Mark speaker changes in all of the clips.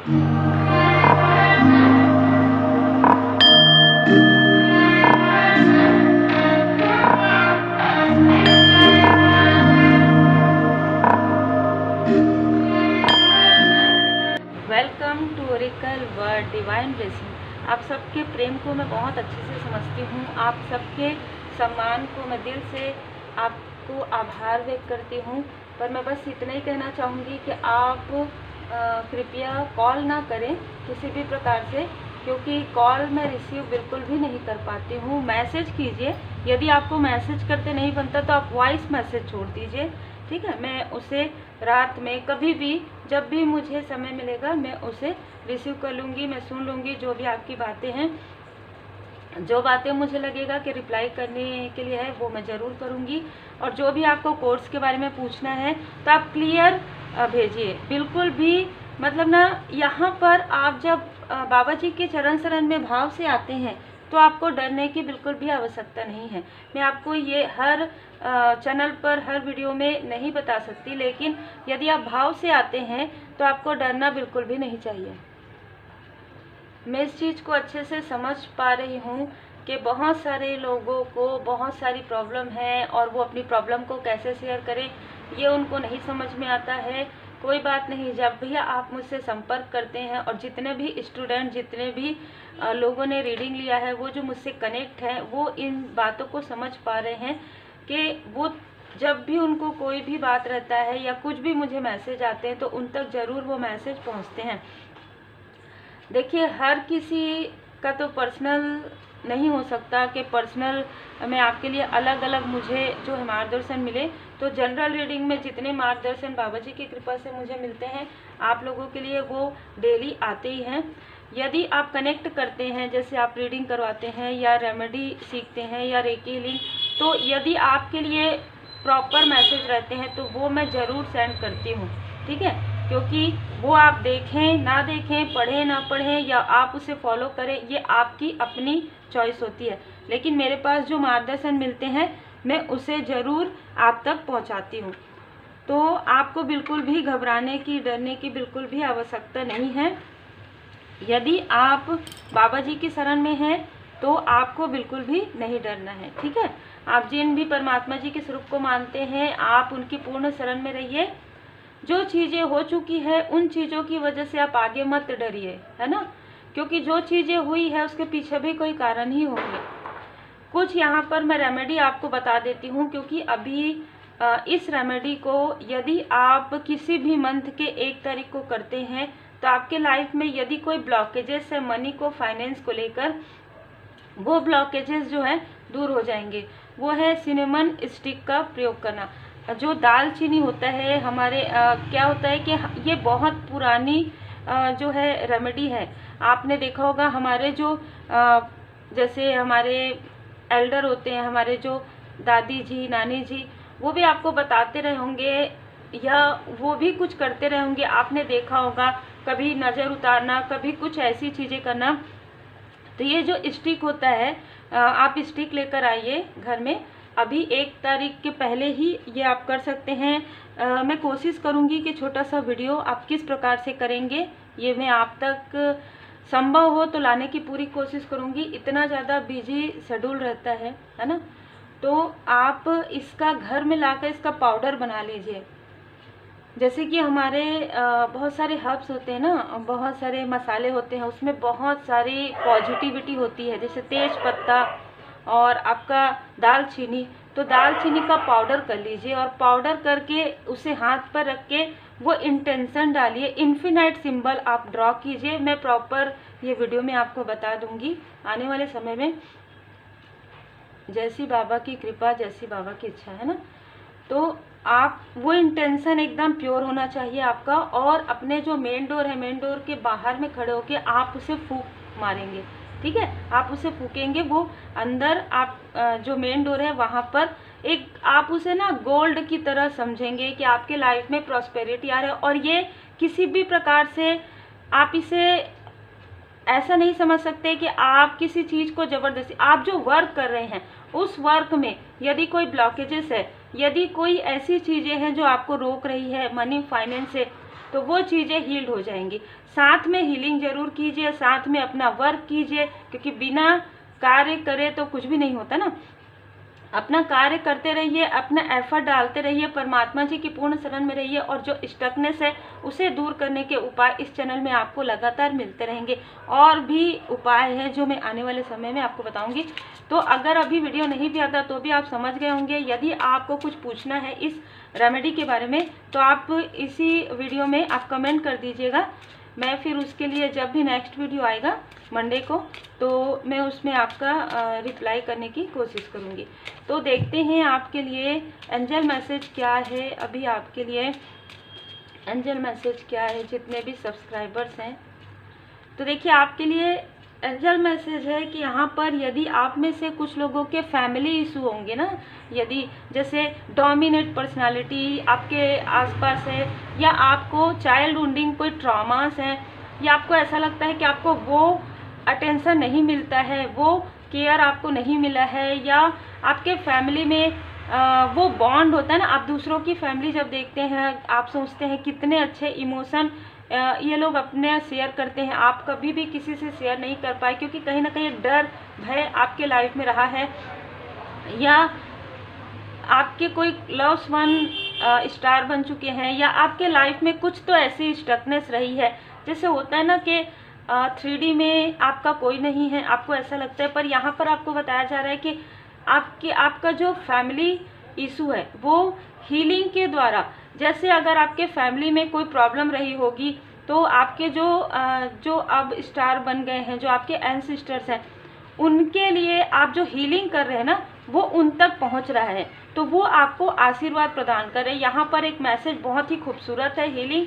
Speaker 1: Welcome to oracle word divine blessing. आप सबके प्रेम को मैं बहुत अच्छे से समझती हूँ। आप सबके सम्मान को मैं दिल से आपको आभार व्यक्त करती हूँ। पर मैं बस इतना ही कहना चाहूँगी कि आप कृपया कॉल ना करें किसी भी प्रकार से, क्योंकि कॉल मैं रिसीव बिल्कुल भी नहीं कर पाती हूँ। मैसेज कीजिए, यदि आपको मैसेज करते नहीं बनता तो आप वॉइस मैसेज छोड़ दीजिए, ठीक है। मैं उसे रात में कभी भी जब भी मुझे समय मिलेगा मैं उसे रिसीव कर लूँगी, मैं सुन लूँगी जो भी आपकी बातें हैं। जो बातें मुझे लगेगा कि रिप्लाई करने के लिए है वो मैं ज़रूर करूँगी। और जो भी आपको कोर्स के बारे में पूछना है तो आप क्लियर भेजिए, बिल्कुल भी मतलब ना, यहाँ पर आप जब बाबा जी के चरण शरण में भाव से आते हैं तो आपको डरने की बिल्कुल भी आवश्यकता नहीं है। मैं आपको ये हर चैनल पर हर वीडियो में नहीं बता सकती, लेकिन यदि आप भाव से आते हैं तो आपको डरना बिल्कुल भी नहीं चाहिए। मैं इस चीज़ को अच्छे से समझ पा रही हूँ कि बहुत सारे लोगों को बहुत सारी प्रॉब्लम है और वो अपनी प्रॉब्लम को कैसे शेयर करें ये उनको नहीं समझ में आता है। कोई बात नहीं, जब भी आप मुझसे संपर्क करते हैं और जितने भी स्टूडेंट, जितने भी लोगों ने रीडिंग लिया है, वो जो मुझसे कनेक्ट हैं, वो इन बातों को समझ पा रहे हैं कि वो जब भी उनको कोई भी बात रहता है या कुछ भी मुझे मैसेज आते हैं तो उन तक ज़रूर वो मैसेज पहुंचते हैं। देखिए, हर किसी का तो पर्सनल नहीं हो सकता कि पर्सनल में आपके लिए अलग अलग मुझे जो है मार्गदर्शन मिले। तो जनरल रीडिंग में जितने मार्गदर्शन बाबा जी की कृपा से मुझे मिलते हैं आप लोगों के लिए वो डेली आते ही हैं। यदि आप कनेक्ट करते हैं, जैसे आप रीडिंग करवाते हैं या रेमेडी सीखते हैं या रेकी हीलिंग, तो यदि आपके लिए प्रॉपर मैसेज रहते हैं तो वो मैं ज़रूर सेंड करती हूँ, ठीक है। क्योंकि वो आप देखें ना देखें, पढ़ें ना पढ़ें या आप उसे फॉलो करें, ये आपकी अपनी चॉइस होती है। लेकिन मेरे पास जो मार्गदर्शन मिलते हैं मैं उसे ज़रूर आप तक पहुंचाती हूं। तो आपको बिल्कुल भी घबराने की, डरने की बिल्कुल भी आवश्यकता नहीं है। यदि आप बाबा जी की शरण में हैं तो आपको बिल्कुल भी नहीं डरना है, ठीक है। आप जिन भी परमात्मा जी के स्वरूप को मानते हैं आप उनकी पूर्ण शरण में रहिए। जो चीज़ें हो चुकी है उन चीज़ों की वजह से आप आगे मत डरिए, है ना, क्योंकि जो चीज़ें हुई है उसके पीछे भी कोई कारण ही होंगे। कुछ यहाँ पर मैं रेमेडी आपको बता देती हूँ, क्योंकि अभी इस रेमेडी को यदि आप किसी भी मंथ के 1 तारीख को करते हैं तो आपके लाइफ में यदि कोई ब्लॉकेजेस है मनी को, फाइनेंस को लेकर, वो ब्लॉकेजेस जो है दूर हो जाएंगे। वो है सिनेमन स्टिक का प्रयोग करना। जो दालचीनी होता है हमारे क्या होता है कि ये बहुत पुरानी जो है रेमेडी है। आपने देखा होगा हमारे जो जैसे हमारे एल्डर होते हैं, हमारे जो दादी जी, नानी जी, वो भी आपको बताते रहे होंगे या वो भी कुछ करते रहे होंगे। आपने देखा होगा कभी नज़र उतारना, कभी कुछ ऐसी चीज़ें करना। तो ये जो स्टिक होता है, आप स्टिक लेकर आइए घर में। अभी 1 तारीख के पहले ही ये आप कर सकते हैं। मैं कोशिश करूँगी कि छोटा सा वीडियो आप किस प्रकार से करेंगे ये मैं आप तक संभव हो तो लाने की पूरी कोशिश करूँगी। इतना ज़्यादा बिजी शेड्यूल रहता है ना। तो आप इसका घर में लाकर इसका पाउडर बना लीजिए। जैसे कि हमारे बहुत सारे हर्ब्स होते हैं ना, बहुत सारे मसाले होते हैं, उसमें बहुत सारी पॉजिटिविटी होती है, जैसे तेज पत्ता और आपका दालचीनी। तो दालचीनी का पाउडर कर लीजिए और पाउडर करके उसे हाथ पर रख के वो इंटेंशन डालिए, इन्फिनाइट सिंबल आप ड्रॉ कीजिए। मैं प्रॉपर ये वीडियो में आपको बता दूंगी आने वाले समय में। जैसी बाबा की कृपा, जैसी बाबा की इच्छा, है ना। तो आप वो इंटेंशन एकदम प्योर होना चाहिए आपका। और अपने जो मेन डोर है, मेन डोर के बाहर में खड़े होके आप उसे फूंक मारेंगे, ठीक है। आप उसे फूकेंगे, वो अंदर आप जो मेन डोर है वहाँ पर एक आप उसे ना गोल्ड की तरह समझेंगे कि आपके लाइफ में प्रॉस्पेरिटी आ रहा है। और ये किसी भी प्रकार से आप इसे ऐसा नहीं समझ सकते कि आप किसी चीज़ को ज़बरदस्ती, आप जो वर्क कर रहे हैं उस वर्क में यदि कोई ब्लॉकेजेस है, यदि कोई ऐसी चीज़ें हैं जो आपको रोक रही है मनी फाइनेंस से, तो वो चीज़ें हील्ड हो जाएंगी। साथ में हीलिंग जरूर कीजिए, साथ में अपना वर्क कीजिए, क्योंकि बिना कार्य करे तो कुछ भी नहीं होता ना। अपना कार्य करते रहिए, अपना एफर्ट डालते रहिए, परमात्मा जी की पूर्ण शरण में रहिए, और जो स्टकनेस है उसे दूर करने के उपाय इस चैनल में आपको लगातार मिलते रहेंगे। और भी उपाय हैं जो मैं आने वाले समय में आपको बताऊंगी। तो अगर अभी वीडियो नहीं भी आता तो भी आप समझ गए होंगे। यदि आपको कुछ पूछना है इस रेमेडी के बारे में तो आप इसी वीडियो में आप कमेंट कर दीजिएगा। मैं फिर उसके लिए जब भी नेक्स्ट वीडियो आएगा मंडे को, तो मैं उसमें आपका रिप्लाई करने की कोशिश करूँगी। तो देखते हैं आपके लिए एंजल मैसेज क्या है। अभी आपके लिए एंजल मैसेज क्या है जितने भी सब्सक्राइबर्स हैं। तो देखिए आपके लिए एंजल मैसेज है कि यहाँ पर यदि आप में से कुछ लोगों के फैमिली इशू होंगे ना, यदि जैसे डोमिनेट पर्सनालिटी आपके आसपास है, या आपको चाइल्ड वुंडिंग कोई ट्रॉमास हैं, या आपको ऐसा लगता है कि आपको वो अटेंशन नहीं मिलता है, वो केयर आपको नहीं मिला है, या आपके फैमिली में वो बॉन्ड होता है ना, आप दूसरों की फैमिली जब देखते हैं आप सोचते हैं कितने अच्छे इमोशन ये लोग अपने शेयर करते हैं, आप कभी भी किसी से शेयर नहीं कर पाए क्योंकि कहीं ना कहीं डर भय आपके लाइफ में रहा है, या आपके कोई लव्स वन स्टार बन चुके हैं, या आपके लाइफ में कुछ तो ऐसी स्टकनेस रही है। जैसे होता है ना कि 3D में आपका कोई नहीं है, आपको ऐसा लगता है, पर यहाँ पर आपको बताया जा रहा है कि आपका जो फैमिली इशू है वो हीलिंग के द्वारा, जैसे अगर आपके फैमिली में कोई प्रॉब्लम रही होगी तो आपके जो अब स्टार बन गए हैं, जो आपके एंसेस्टर्स हैं, उनके लिए आप जो हीलिंग कर रहे हैं ना वो उन तक पहुंच रहा है, तो वो आपको आशीर्वाद प्रदान कर रहे हैं। यहाँ पर एक मैसेज बहुत ही खूबसूरत है। हीलिंग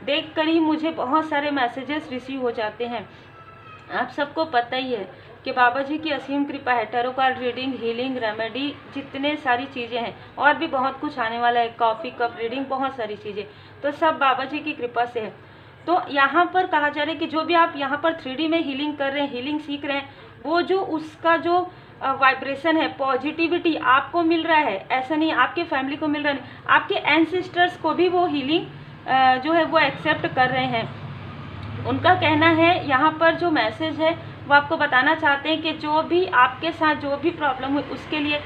Speaker 1: देख कर ही मुझे बहुत सारे मैसेजेस रिसीव हो जाते हैं। आप सबको पता ही है कि बाबा जी की असीम कृपा है। Tarot card reading, healing, remedy, जितने सारी चीज़ें हैं, और भी बहुत कुछ आने वाला है, कॉफ़ी कप रीडिंग, बहुत सारी चीज़ें, तो सब बाबा जी की कृपा से है। तो यहाँ पर कहा जा रहा है कि जो भी आप यहाँ पर 3D में हीलिंग कर रहे हैं, हीलिंग सीख रहे हैं, वो जो उसका जो वाइब्रेशन है, पॉजिटिविटी आपको मिल रहा है। ऐसा नहीं आपके फैमिली को मिल रहा है, आपके एंसेस्टर्स को भी वो हीलिंग जो है वो एक्सेप्ट कर रहे हैं। उनका कहना है, यहाँ पर जो मैसेज है वो आपको बताना चाहते हैं कि जो भी आपके साथ जो भी प्रॉब्लम हुई उसके लिए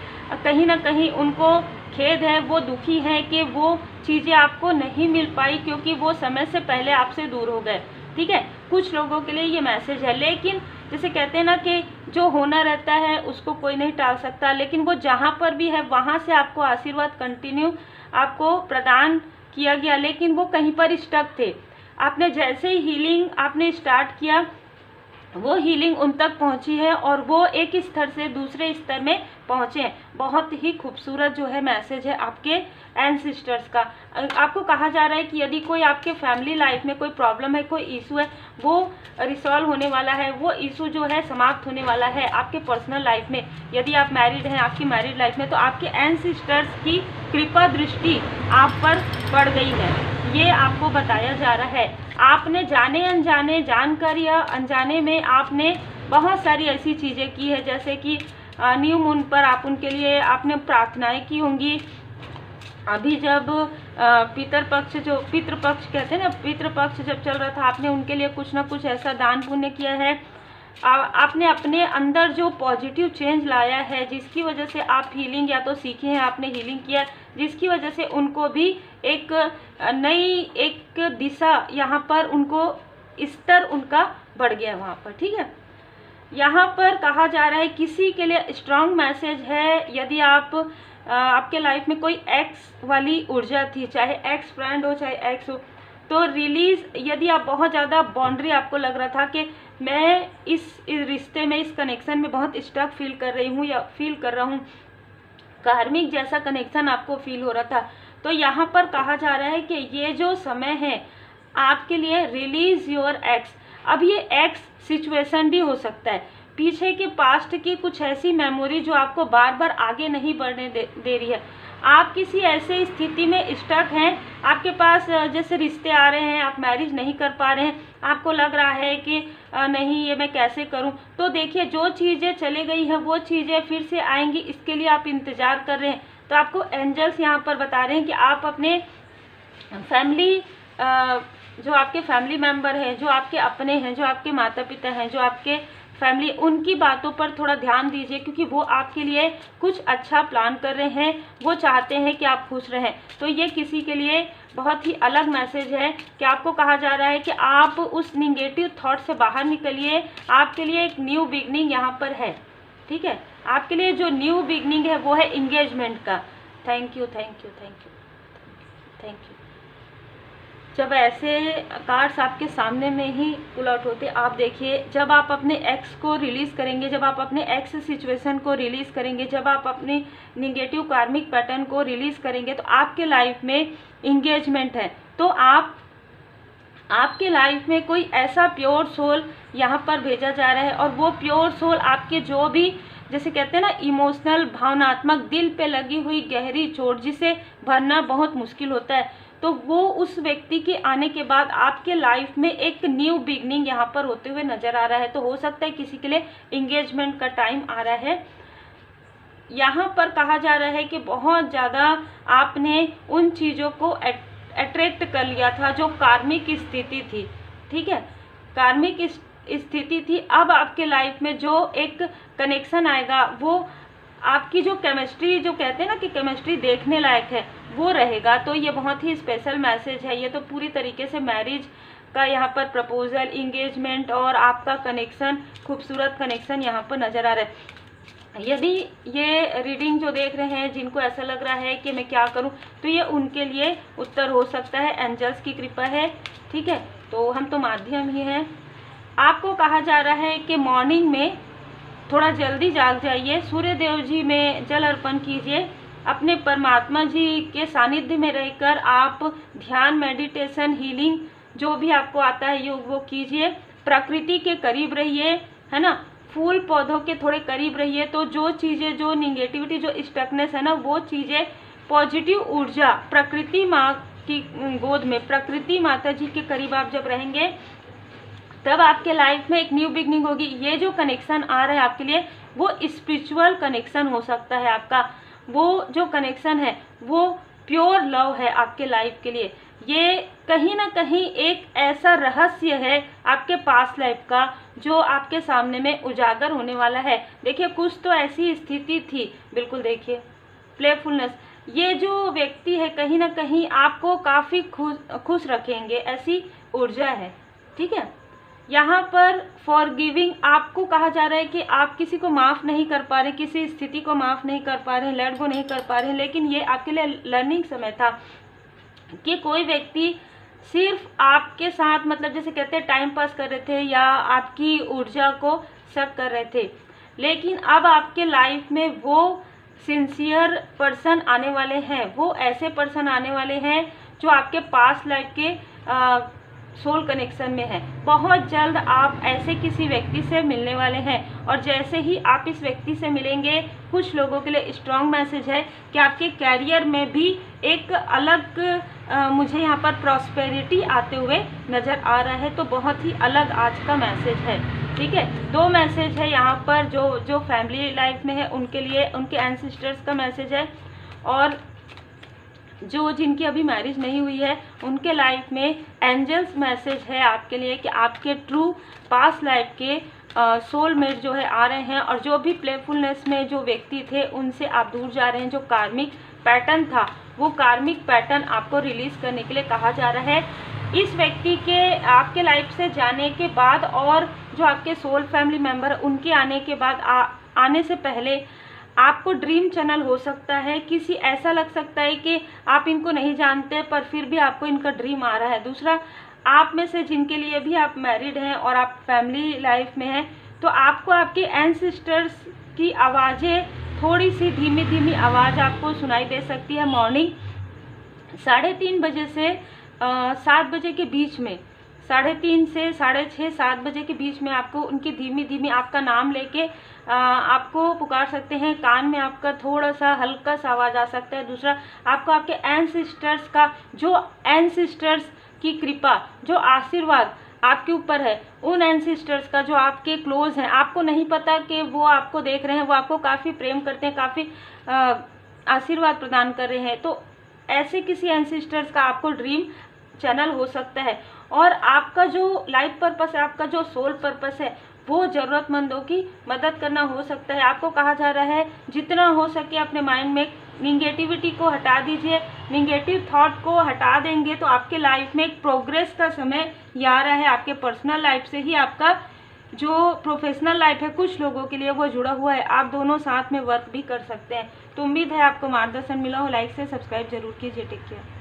Speaker 1: कहीं ना कहीं उनको खेद है, वो दुखी है कि वो चीज़ें आपको नहीं मिल पाई क्योंकि वो समय से पहले आपसे दूर हो गए। ठीक है, कुछ लोगों के लिए ये मैसेज है। लेकिन जैसे कहते हैं ना कि जो होना रहता है उसको कोई नहीं टाल सकता, लेकिन वो जहाँ पर भी है वहाँ से आपको आशीर्वाद कंटिन्यू आपको प्रदान किया गया, लेकिन वो कहीं पर स्टक थे। आपने जैसे ही हीलिंग आपने स्टार्ट किया, वो हीलिंग उन तक पहुंची है और वो एक स्तर से दूसरे स्तर में पहुंचे हैं। बहुत ही खूबसूरत जो है मैसेज है आपके एंसेस्टर्स का। आपको कहा जा रहा है कि यदि कोई आपके फैमिली लाइफ में कोई प्रॉब्लम है, कोई इशू है, वो रिसॉल्व होने वाला है, वो इशू जो है समाप्त होने वाला है आपके पर्सनल लाइफ में। यदि आप मैरिड हैं, आपकी मैरिड लाइफ में, तो आपके एंसेस्टर्स की कृपा दृष्टि आप पर पड़ गई है, ये आपको बताया जा रहा है। आपने जाने अनजाने, जानकर या अनजाने में आपने बहुत सारी ऐसी चीज़ें की है, जैसे कि न्यू मून पर आप उनके लिए आपने प्रार्थनाएं की होंगी। अभी जब पितृपक्ष कहते हैं ना, पितृपक्ष जब चल रहा था, आपने उनके लिए कुछ ना कुछ ऐसा दान पुण्य किया है। आपने अपने अंदर जो पॉजिटिव चेंज लाया है, जिसकी वजह से आप हीलिंग या तो सीखे हैं, आपने हीलिंग किया, जिसकी वजह से उनको भी एक नई एक दिशा, यहाँ पर उनको स्तर उनका बढ़ गया वहाँ पर। ठीक है, यहाँ पर कहा जा रहा है किसी के लिए स्ट्रांग मैसेज है। यदि आपके लाइफ में कोई एक्स वाली ऊर्जा थी, चाहे एक्स फ्रेंड हो चाहे एक्स हो, तो रिलीज, यदि आप बहुत ज़्यादा बाउंड्री आपको लग रहा था कि मैं इस रिश्ते में, इस कनेक्शन में बहुत स्टक फील कर रही हूँ या फील कर रहा हूँ, कार्मिक जैसा कनेक्शन आपको फील हो रहा था, तो यहाँ पर कहा जा रहा है कि ये जो समय है आपके लिए, रिलीज योर एक्स। अब ये एक्स सिचुएशन भी हो सकता है, पीछे के पास्ट की कुछ ऐसी मेमोरी जो आपको बार बार आगे नहीं बढ़ने दे रही है। आप किसी ऐसे स्थिति में स्टक हैं, आपके पास जैसे रिश्ते आ रहे हैं, आप मैरिज नहीं कर पा रहे हैं, आपको लग रहा है कि नहीं ये मैं कैसे करूं, तो देखिए जो चीज़ें चली गई हैं वो चीज़ें फिर से आएंगी, इसके लिए आप इंतज़ार कर रहे हैं। तो आपको एंजल्स यहाँ पर बता रहे हैं कि आप अपने फैमिली जो आपके फैमिली मेम्बर हैं, जो आपके अपने हैं, जो आपके माता पिता हैं, जो आपके फैमिली, उनकी बातों पर थोड़ा ध्यान दीजिए, क्योंकि वो आपके लिए कुछ अच्छा प्लान कर रहे हैं, वो चाहते हैं कि आप खुश रहें। तो ये किसी के लिए बहुत ही अलग मैसेज है कि आपको कहा जा रहा है कि आप उस निगेटिव थॉट से बाहर निकलिए। आपके लिए एक न्यू बिगनिंग यहाँ पर है, ठीक है। आपके लिए जो न्यू बिगनिंग है वो है इंगेजमेंट का। Thank you, thank you, thank you, thank you. जब ऐसे कार्ड्स आपके सामने में ही पुल आउट होते, आप देखिए, जब आप अपने एक्स को रिलीज़ करेंगे, जब आप अपने एक्स सिचुएशन को रिलीज़ करेंगे, जब आप अपनी निगेटिव कार्मिक पैटर्न को रिलीज़ करेंगे, तो आपके लाइफ में इंगेजमेंट है। तो आपके लाइफ में कोई ऐसा प्योर सोल यहाँ पर भेजा जा रहा है, और वो प्योर सोल आपके जो भी, जैसे कहते हैं ना, इमोशनल, भावनात्मक, दिल पे लगी हुई गहरी चोट जिसे भरना बहुत मुश्किल होता है, तो वो उस व्यक्ति के आने के बाद आपके लाइफ में एक न्यू बिगनिंग यहाँ पर होते हुए नजर आ रहा है। तो हो सकता है किसी के लिए इंगेजमेंट का टाइम आ रहा है। यहाँ पर कहा जा रहा है कि बहुत ज़्यादा आपने उन चीज़ों को अट्रैक्ट कर लिया था जो कार्मिक स्थिति थी, ठीक है, कार्मिक स्थिति थी। अब आपके लाइफ में जो एक कनेक्शन आएगा, वो आपकी जो केमिस्ट्री, जो कहते हैं ना कि केमिस्ट्री देखने लायक है, वो रहेगा। तो ये बहुत ही स्पेशल मैसेज है। ये तो पूरी तरीके से मैरिज का यहाँ पर प्रपोजल, इंगेजमेंट और आपका कनेक्शन, खूबसूरत कनेक्शन यहाँ पर नज़र आ रहा है। यदि ये रीडिंग जो देख रहे हैं, जिनको ऐसा लग रहा है कि मैं क्या करूं, तो ये उनके लिए उत्तर हो सकता है। एंजल्स की कृपा है, ठीक है, तो हम तो माध्यम ही हैं। आपको कहा जा रहा है कि मॉर्निंग में थोड़ा जल्दी जाग जाइए, सूर्य देव जी में जल अर्पण कीजिए, अपने परमात्मा जी के सानिध्य में रहकर आप ध्यान, मेडिटेशन, हीलिंग जो भी आपको आता है योग, वो कीजिए। प्रकृति के करीब रहिए, है ना, फूल पौधों के थोड़े करीब रहिए। तो जो चीज़ें, जो निगेटिविटी, जो स्टकनेस है ना, वो चीज़ें, पॉजिटिव ऊर्जा प्रकृति माँ की गोद में, प्रकृति माता जी के करीब आप जब रहेंगे, तब आपके लाइफ में एक न्यू बिगनिंग होगी। ये जो कनेक्शन आ रहा है आपके लिए, वो स्पिरिचुअल कनेक्शन हो सकता है आपका। वो जो कनेक्शन है वो प्योर लव है आपके लाइफ के लिए। ये कहीं ना कहीं एक ऐसा रहस्य है आपके पास्ट लाइफ का जो आपके सामने में उजागर होने वाला है। देखिए, कुछ तो ऐसी स्थिति थी, बिल्कुल देखिए, प्लेफुलनेस, ये जो व्यक्ति है कहीं ना कहीं आपको काफ़ी खुश रखेंगे, ऐसी ऊर्जा है, ठीक है। यहाँ पर फॉरगिविंग आपको कहा जा रहा है कि आप किसी को माफ़ नहीं कर पा रहे, किसी स्थिति को माफ़ नहीं कर पा रहे, लेट गो नहीं कर पा रहे, लेकिन ये आपके लिए लर्निंग समय था कि कोई व्यक्ति सिर्फ आपके साथ, मतलब जैसे कहते हैं, टाइम पास कर रहे थे या आपकी ऊर्जा को शक कर रहे थे, लेकिन अब आपके लाइफ में वो सिंसियर पर्सन आने वाले हैं, वो ऐसे पर्सन आने वाले हैं जो आपके पास्ट लाइफ के सोल कनेक्शन में है। बहुत जल्द आप ऐसे किसी व्यक्ति से मिलने वाले हैं, और जैसे ही आप इस व्यक्ति से मिलेंगे, कुछ लोगों के लिए स्ट्रॉन्ग मैसेज है कि आपके कैरियर में भी एक अलग मुझे यहाँ पर प्रॉस्पेरिटी आते हुए नज़र आ रहा है। तो बहुत ही अलग आज का मैसेज है, ठीक है। दो मैसेज है यहाँ पर, जो फैमिली लाइफ में है उनके लिए, उनके एंसेस्टर्स का मैसेज है, और जो जिनकी अभी मैरिज नहीं हुई है उनके लाइफ में एंजल्स मैसेज है आपके लिए कि आपके ट्रू पास्ट लाइफ के सोलमेट जो है आ रहे हैं, और जो भी प्लेफुलनेस में जो व्यक्ति थे उनसे आप दूर जा रहे हैं। जो कार्मिक पैटर्न था, वो कार्मिक पैटर्न आपको रिलीज करने के लिए कहा जा रहा है। इस व्यक्ति के आपके लाइफ से जाने के बाद, और जो आपके सोल फैमिली मेम्बर उनके आने के बाद, आने से पहले आपको ड्रीम चैनल हो सकता है। किसी ऐसा लग सकता है कि आप इनको नहीं जानते, पर फिर भी आपको इनका ड्रीम आ रहा है। दूसरा, आप में से जिनके लिए भी आप मैरिड हैं और आप फैमिली लाइफ में हैं, तो आपको आपके एंसेस्टर्स की आवाज़ें, थोड़ी सी धीमी धीमी आवाज़ आपको सुनाई दे सकती है। मॉर्निंग 3:30 बजे से 7 बजे के बीच में, 3:30 से 6:30 7 बजे के बीच में आपको उनकी धीमी धीमी आपका नाम लेके आपको पुकार सकते हैं। कान में आपका थोड़ा सा हल्का सा आवाज़ आ सकता है। दूसरा, आपको आपके एंसेस्टर्स का, जो एंसेस्टर्स की कृपा, जो आशीर्वाद आपके ऊपर है, उन एंसेस्टर्स का जो आपके क्लोज हैं, आपको नहीं पता कि वो आपको देख रहे हैं, वो आपको काफ़ी प्रेम करते हैं, काफ़ी आशीर्वाद प्रदान कर रहे हैं, तो ऐसे किसी एंसेस्टर्स का आपको ड्रीम चैनल हो सकता है। और आपका जो लाइफ पर्पस है, आपका जो सोल पर्पस है, वो ज़रूरतमंदों की मदद करना हो सकता है। आपको कहा जा रहा है जितना हो सके अपने माइंड में निगेटिविटी को हटा दीजिए। निगेटिव थॉट को हटा देंगे तो आपके लाइफ में एक प्रोग्रेस का समय आ रहा है। आपके पर्सनल लाइफ से ही आपका जो प्रोफेशनल लाइफ है कुछ लोगों के लिए वो जुड़ा हुआ है। आप दोनों साथ में वर्क भी कर सकते हैं। तो उम्मीद है आपको मार्गदर्शन मिला हो। लाइक से सब्सक्राइब जरूर कीजिए। Take care.